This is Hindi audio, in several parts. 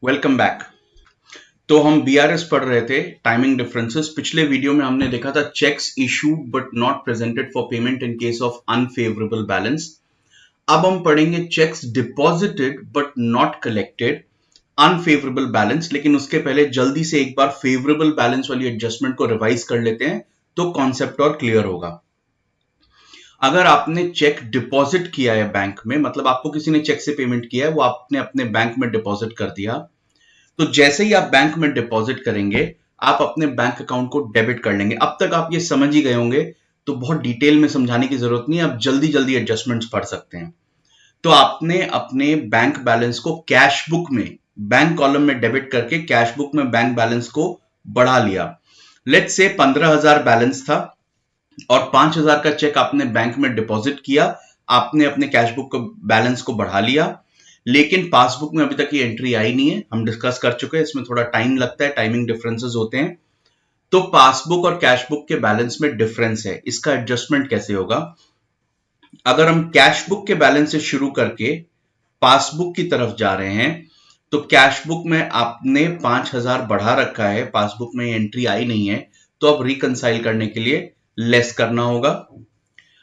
Welcome back. तो हम बीआरएस पढ़ रहे थे, टाइमिंग डिफरेंसेस। पिछले वीडियो में हमने देखा था cheques issued but not presented for payment in case of unfavourable balance. अब हम पढ़ेंगे cheques deposited but not collected unfavourable balance. लेकिन उसके पहले जल्दी से एक बार फेवरेबल बैलेंस वाली एडजस्टमेंट को रिवाइज कर लेते हैं, तो कॉन्सेप्ट और क्लियर होगा। अगर आपने चेक डिपॉजिट किया है बैंक में, मतलब आपको किसी ने चेक से पेमेंट किया है, वो आपने अपने बैंक में डिपॉजिट कर दिया, तो जैसे ही आप बैंक में डिपॉजिट करेंगे, आप अपने बैंक अकाउंट को डेबिट कर लेंगे। अब तक आप ये समझ ही गए होंगे, तो बहुत डिटेल में समझाने की जरूरत नहीं है, आप जल्दी जल्दी एडजस्टमेंट्स पढ़ सकते हैं। तो आपने अपने बैंक बैलेंस को कैश बुक में, बैंक कॉलम में डेबिट करके कैश बुक में बैंक बैलेंस को बढ़ा लिया। लेट्स से 15,000 बैलेंस था और 5,000 का चेक आपने बैंक में डिपॉजिट किया, आपने अपने कैश बुक को बैलेंस को बढ़ा लिया, लेकिन पासबुक में अभी तक ये एंट्री आई नहीं है। हम डिस्कस कर चुके हैं, इसमें थोड़ा टाइम लगता है, टाइमिंग डिफरेंसेस होते हैं। तो पासबुक और कैश बुक के बैलेंस में डिफरेंस है, इसका एडजस्टमेंट कैसे होगा? अगर हम कैश बुक के बैलेंस से शुरू करके पासबुक की तरफ जा रहे हैं, तो कैश बुक में आपने 5,000 बढ़ा रखा है, पासबुक में एंट्री आई नहीं है, तो अब रिकंसाइल करने के लिए लेस करना होगा।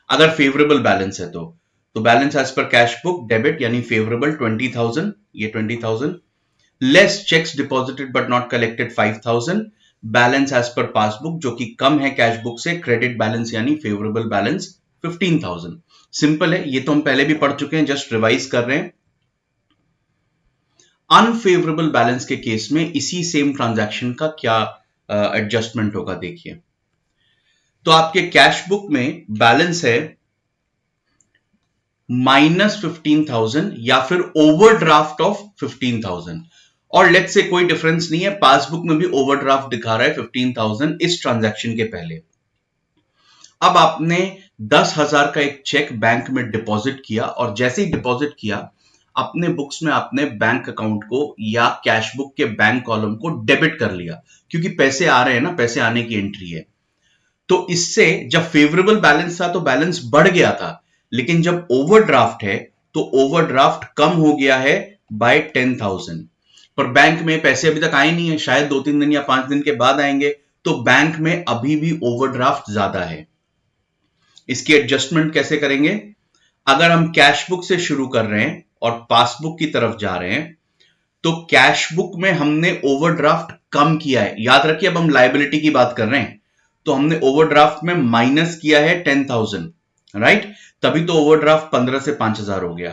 अगर फेवरेबल बैलेंस है तो balance as per cash book debit यानी फेवरेबल 20,000, ये 20,000 less cheques deposited but not collected 5,000, balance as per passbook जो कि कम है कैश बुक से, क्रेडिट बैलेंस यानी फेवरेबल बैलेंस 15,000। सिंपल है, ये तो हम पहले भी पढ़ चुके हैं, जस्ट रिवाइज कर रहे हैं। अनफेवरेबल बैलेंस के केस में इसी सेम ट्रांजैक्शन का क्या एडजस्टमेंट होगा, देखिए। तो आपके कैश बुक में बैलेंस है -15,000 या फिर ओवरड्राफ्ट ऑफ 15,000, और लेट्स से कोई डिफरेंस नहीं है, पासबुक में भी ओवरड्राफ्ट दिखा रहा है 15,000 इस ट्रांजैक्शन के पहले। अब आपने 10,000 का एक चेक बैंक में डिपॉजिट किया, और जैसे ही डिपॉजिट किया, अपने बुक्स में आपने बैंक अकाउंट को या कैश बुक के बैंक कॉलम को डेबिट कर लिया, क्योंकि पैसे आ रहे हैं ना, पैसे आने की एंट्री है। तो इससे जब फेवरेबल बैलेंस था तो बैलेंस बढ़ गया था, लेकिन जब ओवरड्राफ्ट है तो ओवरड्राफ्ट कम हो गया है बाय 10,000। पर बैंक में पैसे अभी तक आए नहीं है, शायद 2-3 दिन या 5 दिन के बाद आएंगे, तो बैंक में अभी भी ओवरड्राफ्ट ज्यादा है। इसकी एडजस्टमेंट कैसे करेंगे? अगर हम कैश बुक से शुरू कर रहे हैं और पासबुक की तरफ जा रहे हैं, तो कैश बुक में हमने ओवरड्राफ्ट कम किया है। याद रखिए, अब हम लायबिलिटी की बात कर रहे हैं, तो हमने ओवरड्राफ्ट में माइनस किया है 10,000, राइट? तभी तो ओवरड्राफ्ट 15 से 5,000 हो गया।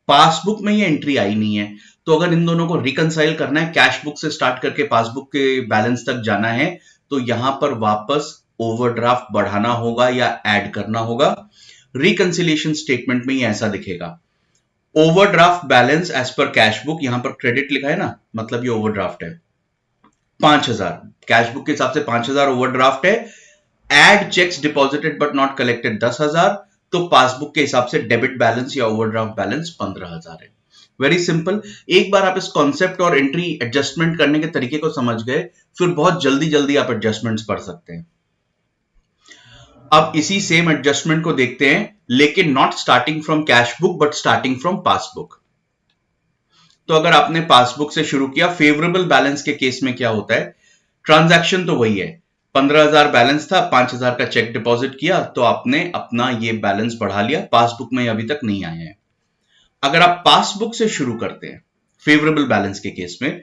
पासबुक में ये एंट्री आई नहीं है, तो अगर इन दोनों को रिकंसाइल करना है, कैश बुक से स्टार्ट करके पासबुक के बैलेंस तक जाना है, तो यहां पर वापस ओवरड्राफ्ट बढ़ाना होगा या ऐड करना होगा। रिकंसिलिएशन स्टेटमेंट में ही ऐसा दिखेगा, overdraft balance as per cash book, यहां पर क्रेडिट लिखा है ना, मतलब ये ओवरड्राफ्ट है 5,000, कैश बुक के हिसाब से 5,000 ओवरड्राफ्ट है। Add cheques deposited but not collected 10,000, तो पासबुक के हिसाब से डेबिट बैलेंस या ओवरड्राफ्ट बैलेंस 15,000 है। Very simple. एक बार आप इस कॉन्सेप्ट और एंट्री एडजस्टमेंट करने के तरीके को समझ गए, फिर बहुत जल्दी जल्दी आप एडजस्टमेंट्स पढ़ सकते हैं। अब इसी सेम एडजस्टमेंट को देखते हैं, लेकिन not starting from cash book but starting from passbook. तो अगर आपने पासबुक से शुरू किया, फेवरेबल बैलेंस के केस में क्या होता है? ट्रांजैक्शन तो वही है, 15,000 बैलेंस था, 5,000 का चेक डिपॉजिट किया, तो आपने अपना ये बैलेंस बढ़ा लिया, पासबुक में अभी तक नहीं आए हैं। अगर आप पासबुक से शुरू करते हैं फेवरेबल बैलेंस के केस में,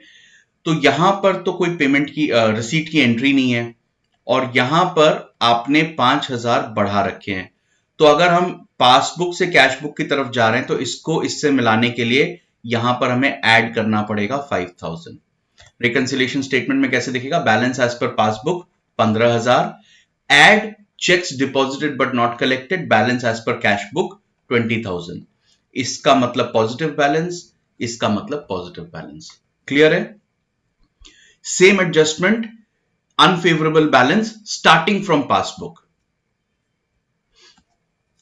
तो यहां पर तो कोई पेमेंट की रिसीट की एंट्री नहीं है, और यहां पर आपने 5,000 बढ़ा रखे हैं। तो अगर हम पासबुक से कैश बुक की तरफ जा रहे हैं, तो इसको इससे मिलाने के लिए यहां पर हमें ऐड करना पड़ेगा 5,000। रिकंसिलिएशन स्टेटमेंट में कैसे दिखेगा? Balance as per passbook 15,000, add cheques deposited but not collected, balance as per cash book 20,000। इसका मतलब पॉजिटिव बैलेंस, इसका मतलब पॉजिटिव बैलेंस। क्लियर है? Same adjustment, unfavourable balance starting from passbook,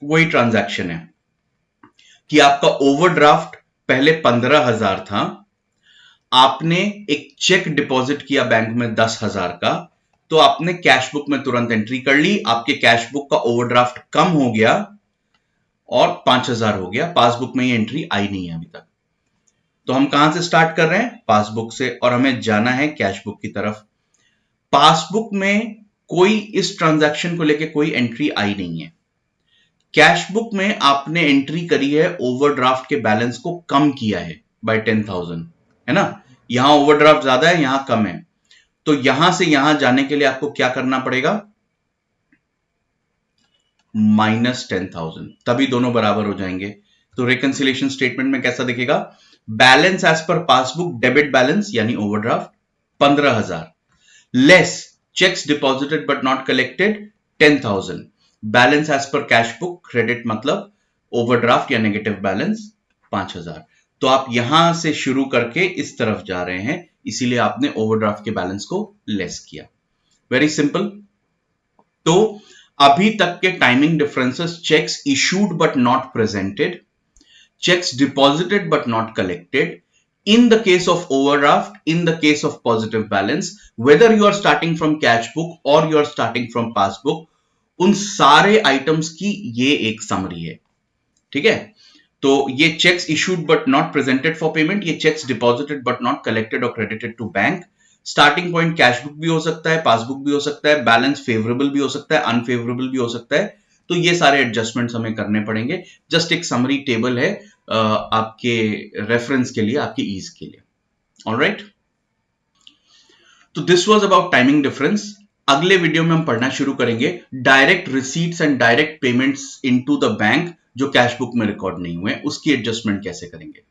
वही ट्रांजैक्शन है कि आपका ओवरड्राफ्ट पहले 15,000 था, आपने एक चेक डिपॉजिट किया बैंक में 10,000 का, तो आपने कैश बुक में तुरंत एंट्री कर ली, आपके कैश बुक का ओवरड्राफ्ट कम हो गया और 5,000 हो गया, पासबुक में ये एंट्री आई नहीं है अभी तक। तो हम कहां से स्टार्ट कर रहे हैं? पासबुक से, और हमें जाना है कैश बुक की तरफ। पासबुक में कोई इस ट्रांजैक्शन को लेके कोई एंट्री आई नहीं है। कैश बुक में आपने एंट्री करी है, ओवरड्राफ्ट के बैलेंस को कम किया है बाय 10,000, है ना? यहां ओवरड्राफ्ट ज्यादा है, यहां कम है, तो यहां से यहां जाने के लिए आपको क्या करना पड़ेगा? -10,000, तभी दोनों बराबर हो जाएंगे। तो रिकंसिलिएशन स्टेटमेंट में कैसा दिखेगा? Balance as per passbook, debit balance यानी overdraft 15,000, less cheques deposited but not collected 10,000, balance as per cash book, credit मतलब ओवरड्राफ्ट या नेगेटिव बैलेंस 5,000। तो आप यहां से शुरू करके इस तरफ जा रहे हैं, इसीलिए आपने ओवरड्राफ्ट के बैलेंस को लेस किया। Very simple. तो अभी तक के timing differences: cheques issued but not presented, checks deposited but not collected, in the case of overdraft, in the case of positive balance, whether you are starting from cash book or you are starting from passbook, उन सारे आइटम्स की ये एक समरी है। ठीक है? तो ये cheques issued but not presented for payment, ये cheques deposited but not collected और credited to bank. Starting point cash book भी हो सकता है, पासबुक भी हो सकता है, बैलेंस फेवरेबल भी हो सकता है, अनफेवरेबल भी हो सकता है। तो ये सारे एडजस्टमेंट्स हमें करने पड़ेंगे। जस्ट एक समरी टेबल है आपके रेफरेंस के लिए, आपके ईज के लिए। ऑलराइट, तो this was about timing difference. अगले वीडियो में हम पढ़ना शुरू करेंगे direct receipts and direct payments into the bank जो कैश बुक में रिकॉर्ड नहीं हुए, उसकी एडजस्टमेंट कैसे करेंगे।